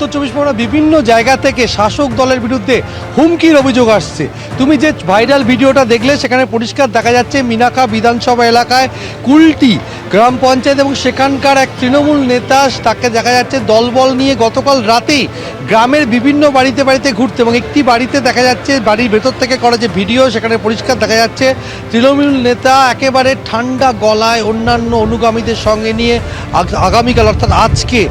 উত্তর চব্বিশ পরগনা বিভিন্ন জায়গা থেকে শাসক দলের বিরুদ্ধে হুমকির অভিযোগ আসছে। তুমি যে ভাইরাল ভিডিওটা দেখলে সেখানে পরিষ্কার দেখা যাচ্ছে মিনাখা বিধানসভা এলাকায় কুলটি গ্রাম পঞ্চায়েত এবং সেখানকার এক তৃণমূল নেতা, তাকে দেখা যাচ্ছে দলবল নিয়ে গতকাল রাতেই গ্রামের বিভিন্ন বাড়িতে বাড়িতে ঘুরতে, এবং একটি বাড়িতে দেখা যাচ্ছে বাড়ির ভেতর থেকে করা যে ভিডিও সেখানে পরিষ্কার দেখা যাচ্ছে তৃণমূল নেতা একেবারে ঠান্ডা গলায় অন্যান্য অনুগামীদের সঙ্গে নিয়ে আগামীকাল অর্থাৎ আজকে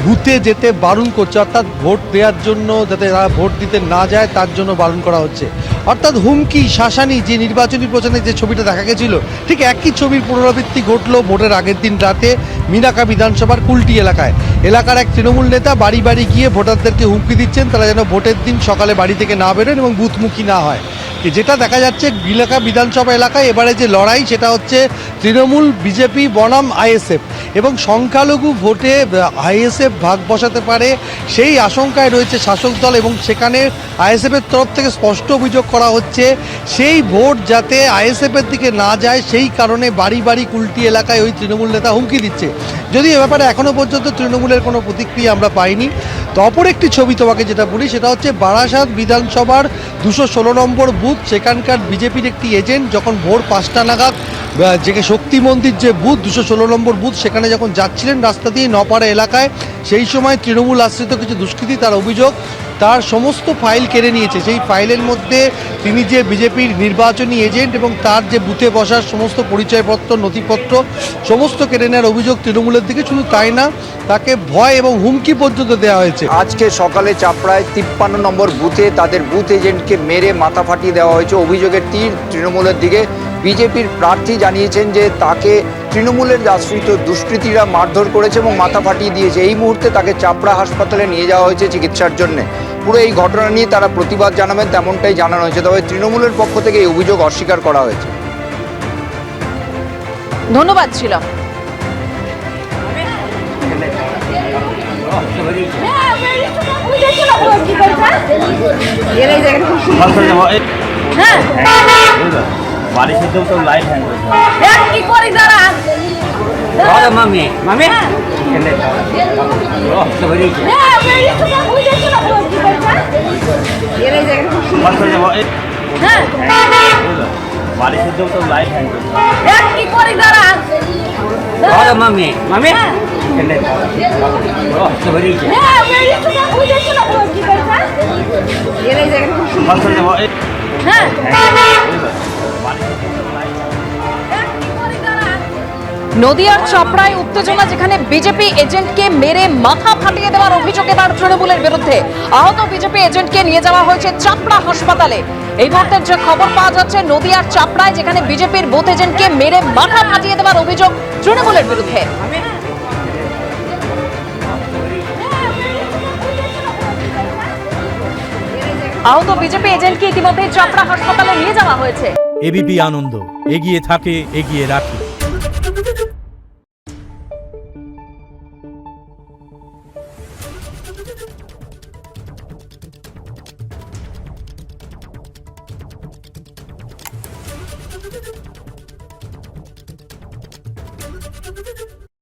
বুথে যেতে বারণ করছে, অর্থাৎ ভোট দেওয়ার জন্য যাতে তারা ভোট দিতে না যায় তার জন্য বারণ করা হচ্ছে। অর্থাৎ হুমকি শাসানি যে নির্বাচনী প্রচারে যে ছবিটা দেখা গেছিল ঠিক একই ছবির পুনরাবৃত্তি ঘটল ভোটের আগের দিন রাতে মিনাখা বিধানসভার কুলটি এলাকার এক তৃণমূল নেতা বাড়ি বাড়ি গিয়ে ভোটারদেরকে হুমকি দিচ্ছেন তারা যেন ভোটের দিন সকালে বাড়ি থেকে না বেরোন এবং বুথমুখী না হয়। যেটা দেখা যাচ্ছে মিনাখা বিধানসভা এলাকায় এবারে যে লড়াই সেটা হচ্ছে তৃণমূল, বিজেপি বনাম আইএসএফ, এবং সংখ্যালঘু ভোটে আইএসএফ ভাগ বসাতে পারে সেই আশঙ্কায় রয়েছে শাসক দল, এবং সেখানে আইএসএফের তরফ থেকে স্পষ্ট অভিযোগ করা হচ্ছে সেই ভোট যাতে আইএসএফের দিকে না যায় সেই কারণে বাড়ি বাড়ি কুলটি এলাকায় ওই তৃণমূল নেতা হুমকি দিচ্ছে। যদি এ ব্যাপারে এখনও পর্যন্ত তৃণমূলের কোনো প্রতিক্রিয়া আমরা পাইনি। তো অপর একটি ছবি তোমাকে যেটা বলি সেটা হচ্ছে বারাসাত বিধানসভার 216 নম্বর বুথ, সেখানকার বিজেপির একটি এজেন্ট যখন ভোর 5টা নাগাদ যে শক্তি মন্দির যে বুথ 216 নম্বর বুথ সেখানে যখন যাচ্ছিলেন রাস্তা দিয়ে নপাড়া এলাকায়, সেই সময় তৃণমূল আশ্রিত কিছু দুষ্কৃতী তার অভিযোগ তার সমস্ত ফাইল কেড়ে নিয়েছে। সেই ফাইলের মধ্যে তিনি যে বিজেপির নির্বাচনী এজেন্ট এবং তার যে বুথে বসার সমস্ত পরিচয়পত্র নথিপত্র সমস্ত কেড়ে নেওয়ার অভিযোগ তৃণমূলের দিকে। শুধু তাই না, তাকে ভয় এবং হুমকি পর্যন্ত দেওয়া হয়েছে। আজকে সকালে চাপড়ায় 53 নম্বর বুথে তাদের বুথ এজেন্টকে মেরে মাথা ফাটিয়ে দেওয়া হয়েছে। অভিযোগের তীর তৃণমূলের দিকে। বিজেপির প্রার্থী জানিয়েছেন যে তাকে তৃণমূলের আশ্রিত দুষ্কৃতীরা মারধর করেছে এবং মাথা ফাটিয়ে দিয়েছে। এই মুহূর্তে তাকে চাপড়া হাসপাতালে নিয়ে যাওয়া হয়েছে চিকিৎসার জন্য। পুরো এই ঘটনা নিয়ে তারা প্রতিবাদ জানাবেন তেমনটাই জানানো হয়েছে, তবে তৃণমূলের পক্ষ থেকে এই অভিযোগ অস্বীকার করা হয়েছে। ধন্যবাদ ছিল। নদিয়ার চাপড়ায় উত্তেজনা, যেখানে বিজেপি এজেন্টকে মেরে মাথা ফাটিয়ে দেওয়ার অভিযোগ এবার তৃণমূলের বিরুদ্ধে। আহত বিজেপি এজেন্টকে নিয়ে যাওয়া হয়েছে চাপড়া হাসপাতালে। এই মুহূর্তের যে খবর পাওয়া যাচ্ছে নদিয়ার চাপড়ায়, যেখানে বিজেপির বুথ এজেন্টকে মেরে মাথা ফাটিয়ে দেওয়ার অভিযোগ তৃণমূলের বিরুদ্ধে। আহত বিজেপি এজেন্টকে ইতিমধ্যে চাপড়া হাসপাতালে নিয়ে যাওয়া হয়েছে। এবিপি আনন্দ এগিয়ে থাকে, এগিয়ে রাখে।